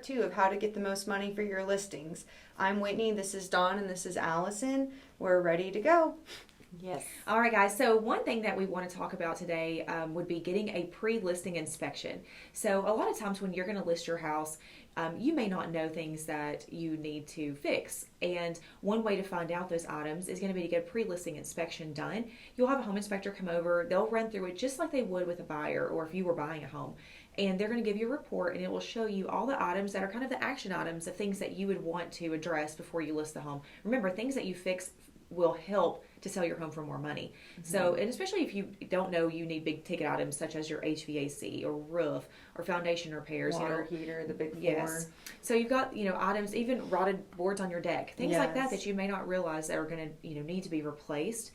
2 of how to get the most money for your listings. I'm Whitney, this is Dawn, and this is Allison. We're ready to go. Yes. All right, guys. So one thing that we want to talk about today would be getting a pre-listing inspection. So a lot of times when you're going to list your house, you may not know things that you need to fix. And one way to find out those items is going to be to get a pre-listing inspection done. You'll have a home inspector come over. They'll run through it just like they would with a buyer or if you were buying a home. And they're going to give you a report, and it will show you all the items that are kind of the action items, the things that you would want to address before you list the home. Remember, things that you fix will help to sell your home for more money. Mm-hmm. So, and especially if you don't know you need big ticket items such as your HVAC or roof or foundation repairs, water heater, the big 4. Yes. So you've got, items, even rotted boards on your deck, things like that you may not realize that are going to, need to be replaced.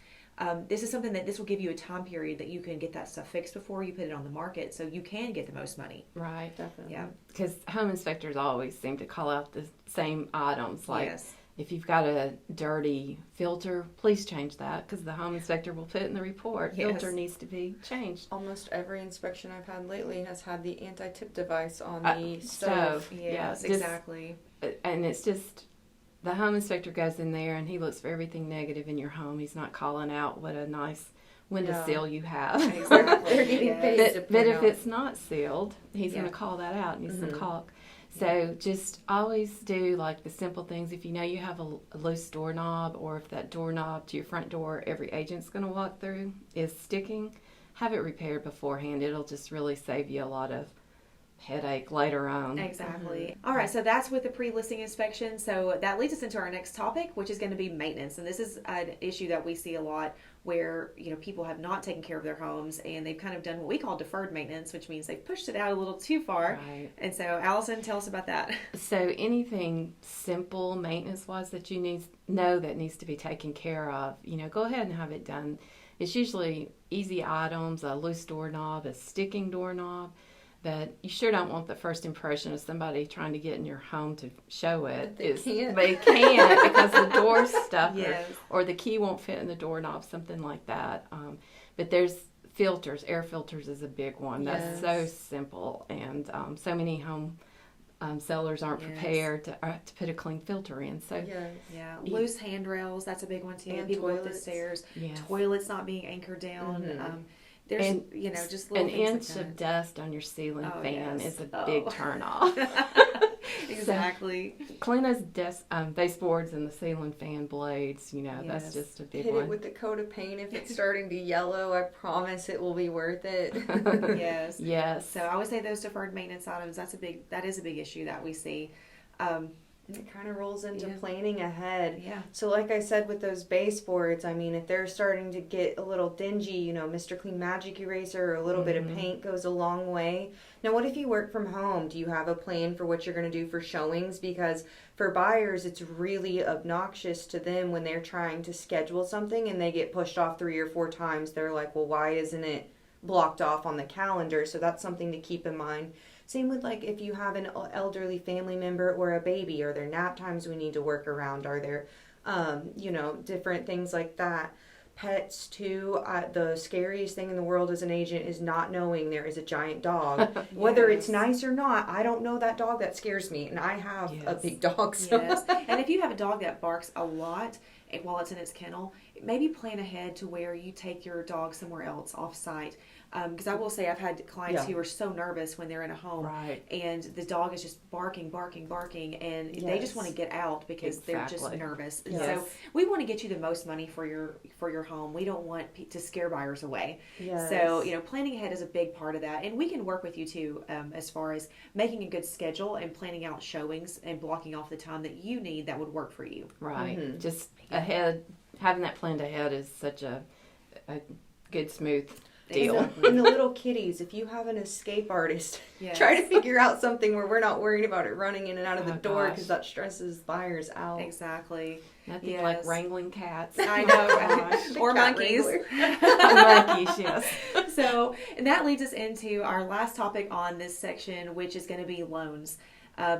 This is something that this will give you a time period that you can get that stuff fixed before you put it on the market, so you can get the most money. Right. Definitely. Yeah. Because home inspectors always seem to call out the same items. Like, yes. If you've got a dirty filter, please change that, because the home inspector will put it in the report. Yes. Filter needs to be changed. Almost every inspection I've had lately has had the anti-tip device on the stove. Yes, just, exactly. And it's just, the home inspector goes in there and he looks for everything negative in your home. He's not calling out what a nice windowsill you have. Exactly. They're getting paid to But if out. it's not sealed, he's going to call that out and use some caulk. So just always do like the simple things. If you know you have a loose doorknob, or if that doorknob to your front door every agent's going to walk through is sticking, have it repaired beforehand. It'll just really save you a lot of headache later on. Exactly. All right, so that's with the pre-listing inspection. So that leads us into our next topic, which is going to be maintenance. And this is an issue that we see a lot where, people have not taken care of their homes and they've kind of done what we call deferred maintenance, which means they've pushed it out a little too far. Right. And so, Allison, tell us about that. So anything simple maintenance-wise that you know that needs to be taken care of, go ahead and have it done. It's usually easy items, a loose doorknob, a sticking doorknob. But you sure don't want the first impression of somebody trying to get in your home to show it. They can't because the door's stuck Yes. or the key won't fit in the doorknob, something like that. But there's filters. Air filters is a big one. That's so simple. And so many home sellers aren't prepared to put a clean filter in. So Loose handrails, that's a big one too. And People toilets. with the stairs. Yes. Toilets not being anchored down. Mm-hmm. There's, And just little an things inch like of dust on your ceiling fan yes. is a big turn off. Exactly. So, clean those baseboards and the ceiling fan blades. That's just a big Hit one. it with a coat of paint. If it's starting to yellow, I promise it will be worth it. Yes. Yes. So I would say those deferred maintenance items, that is a big issue that we see. It kind of rolls into planning ahead. Yeah. So like I said with those baseboards, if they're starting to get a little dingy, Mr. Clean Magic Eraser or a little bit of paint goes a long way. Now, what if you work from home? Do you have a plan for what you're going to do for showings? Because for buyers, it's really obnoxious to them when they're trying to schedule something and they get pushed off 3 or 4 times. They're like, well, why isn't it blocked off on the calendar? So that's something to keep in mind. Same with like if you have an elderly family member or a baby, are there nap times we need to work around? Are there, different things like that. Pets too. The scariest thing in the world as an agent is not knowing there is a giant dog. Whether it's nice or not, I don't know that dog. That scares me, and I have a big dog. So. Yes. And if you have a dog that barks a lot while it's in its kennel, maybe plan ahead to where you take your dog somewhere else off site. Because I will say I've had clients who are so nervous when they're in a home, and the dog is just barking, and they just want to get out because they're just nervous. And so we want to get you the most money for your home. We don't want to scare buyers away. Yes. So planning ahead is a big part of that, and we can work with you too as far as making a good schedule and planning out showings and blocking off the time that you need that would work for you. Right. Mm-hmm. Just ahead, having that planned ahead is such a good, smooth deal. And the little kitties, if you have an escape artist, try to figure out something where we're not worried about it running in and out of the door, because that stresses buyers out. Exactly. Nothing like wrangling cats. I know. Or monkeys. Monkeys, yes. So, and that leads us into our last topic on this section, which is going to be loans.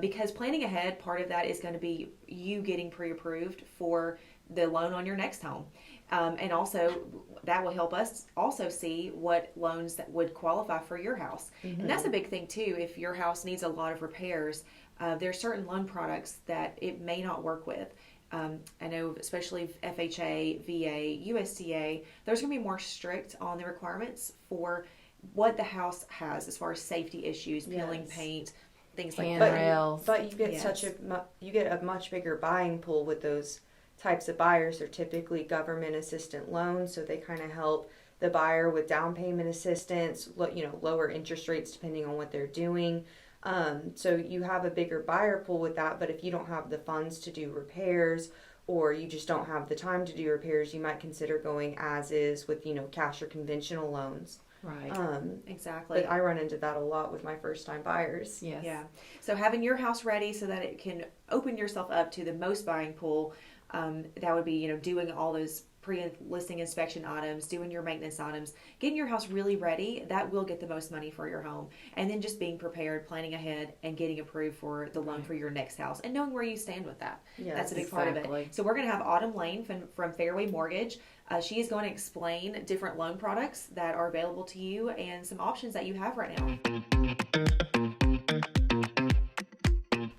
Because planning ahead, part of that is going to be you getting pre-approved for the loan on your next home. And also that will help us also see what loans that would qualify for your house. And that's a big thing too. If your house needs a lot of repairs, there are certain loan products that it may not work with. I know especially FHA, VA, USDA, those are going to be more strict on the requirements for what the house has as far as safety issues, peeling paint, things like that. Handrails. But you get you get a much bigger buying pool with those types of buyers. They're typically government assistant loans, so they kind of help the buyer with down payment assistance, lower interest rates depending on what they're doing. So you have a bigger buyer pool with that, but if you don't have the funds to do repairs, or you just don't have the time to do repairs, you might consider going as is with, cash or conventional loans. Right. Exactly. But I run into that a lot with my first time buyers. Yes. Yeah. So having your house ready so that it can open yourself up to the most buying pool, that would be, doing all those pre-listing inspection items, doing your maintenance items, getting your house really ready. That will get the most money for your home. And then just being prepared, planning ahead, and getting approved for the loan for your next house, and knowing where you stand with that. Yes, that's a big part of it. So we're going to have Autumn Lane from Fairway Mortgage. She is going to explain different loan products that are available to you and some options that you have right now.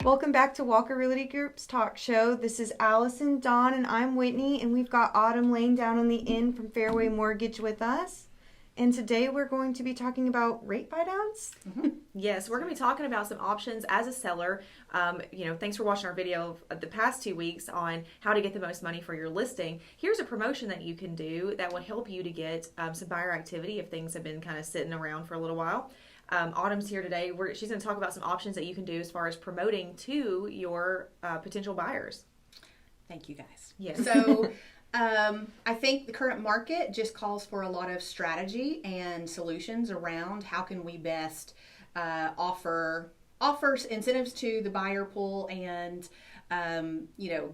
Welcome back to Walker Realty Group's talk show. This is Allison, Dawn, and I'm Whitney, and we've got Autumn Lane down on the inn from Fairway Mortgage with us. And today we're going to be talking about rate buydowns. Yes, we're going to be talking about some options as a seller. Thanks for watching our video of the past 2 weeks on how to get the most money for your listing. Here's a promotion that you can do that will help you to get some buyer activity if things have been kind of sitting around for a little while. Autumn's here today. She's going to talk about some options that you can do as far as promoting to your potential buyers. Thank you, guys. Yes. So I think the current market just calls for a lot of strategy and solutions around how can we best offer incentives to the buyer pool and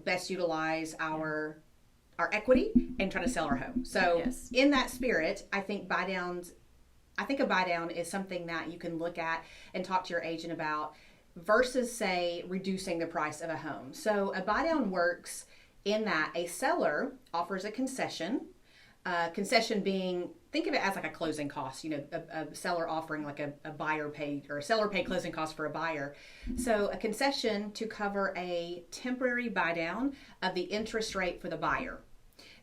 best utilize our equity and try to sell our home. So Yes. In that spirit, I think a buy down is something that you can look at and talk to your agent about versus, say, reducing the price of a home. So a buy down works in that a seller offers a concession. Concession being, think of it as like a closing cost, a seller offering like a buyer paid or a seller paid closing cost for a buyer. So a concession to cover a temporary buy down of the interest rate for the buyer.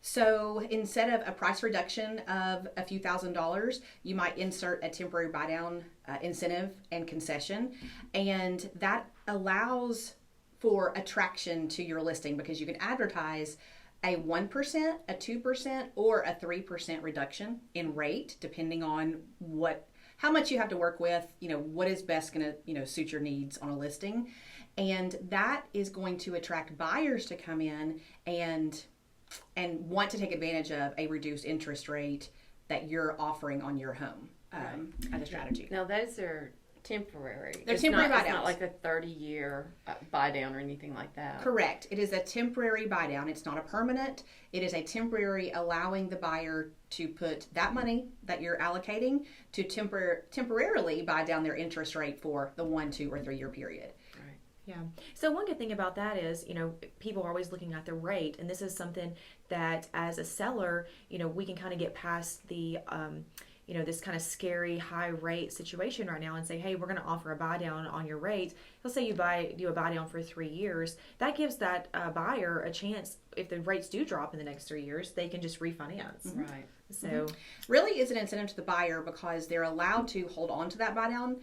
So instead of a price reduction of a few $1,000s, you might insert a temporary buy down incentive and concession. And that allows for attraction to your listing because you can advertise a 1%, a 2%, or a 3% reduction in rate, depending on how much you have to work with, what is best going to, suit your needs on a listing. And that is going to attract buyers to come in and want to take advantage of a reduced interest rate that you're offering on your home as a strategy. Now, those are temporary. They're temporary buy It's not downs. like a 30-year buy down or anything like that. Correct. It is a temporary buy down. It's not a permanent. It is a temporary, allowing the buyer to put that money that you're allocating to temporarily buy down their interest rate for the 1, 2, or 3 year period. Yeah. So one good thing about that is, people are always looking at the rate, and this is something that as a seller, we can kind of get past the, this kind of scary high rate situation right now and say, hey, we're going to offer a buy down on your rate. Let's say you do a buy down for 3 years. That gives that buyer a chance, if the rates do drop in the next 3 years, they can just refinance. Mm-hmm. Right. So really is an incentive to the buyer because they're allowed to hold on to that buy down,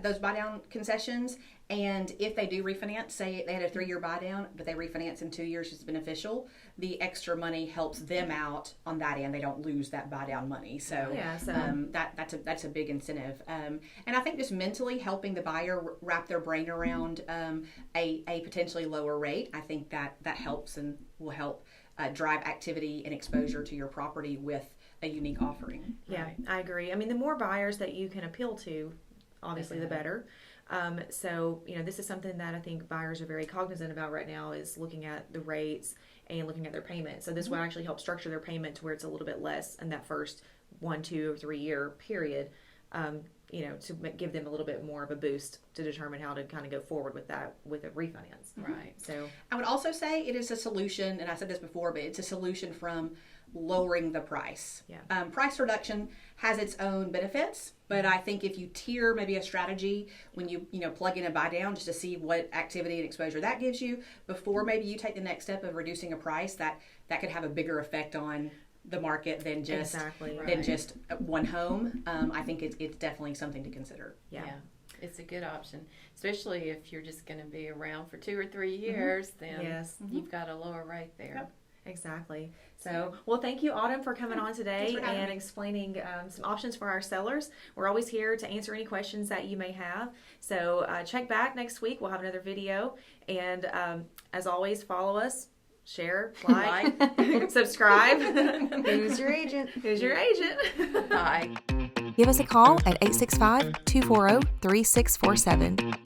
those buy down concessions. And if they do refinance, say they had a 3 year buy down, but they refinance in 2 years, it's beneficial. The extra money helps them out on that end. They don't lose that buy down money. So, that's a big incentive. And I think just mentally helping the buyer wrap their brain around a potentially lower rate, I think that helps and will help drive activity and exposure to your property with a unique offering. yeah, I agree. I mean, the more buyers that you can appeal to, obviously the better. So, this is something that I think buyers are very cognizant about right now, is looking at the rates and looking at their payment. So this will actually help structure their payment to where it's a little bit less in that first 1, 2, or 3 year period, to give them a little bit more of a boost to determine how to kind of go forward with that, with a refinance. Right. So I would also say it is a solution, and I said this before, but it's a solution from lowering the price. Yeah. Price reduction has its own benefits, but I think if you tier maybe a strategy when you plug in a buy down just to see what activity and exposure that gives you before maybe you take the next step of reducing a price, that could have a bigger effect on the market than just one home. I think it's definitely something to consider. Yeah. It's a good option, especially if you're just going to be around for 2 or 3 years. Then you've got a lower rate there. Yep. Exactly. So, well, thank you, Autumn, for coming on today and explaining some options for our sellers. We're always here to answer any questions that you may have. So, check back next week. We'll have another video. And as always, follow us, share, like, subscribe. Who's your agent? Who's your agent? Bye. Give us a call at 865-240-3647.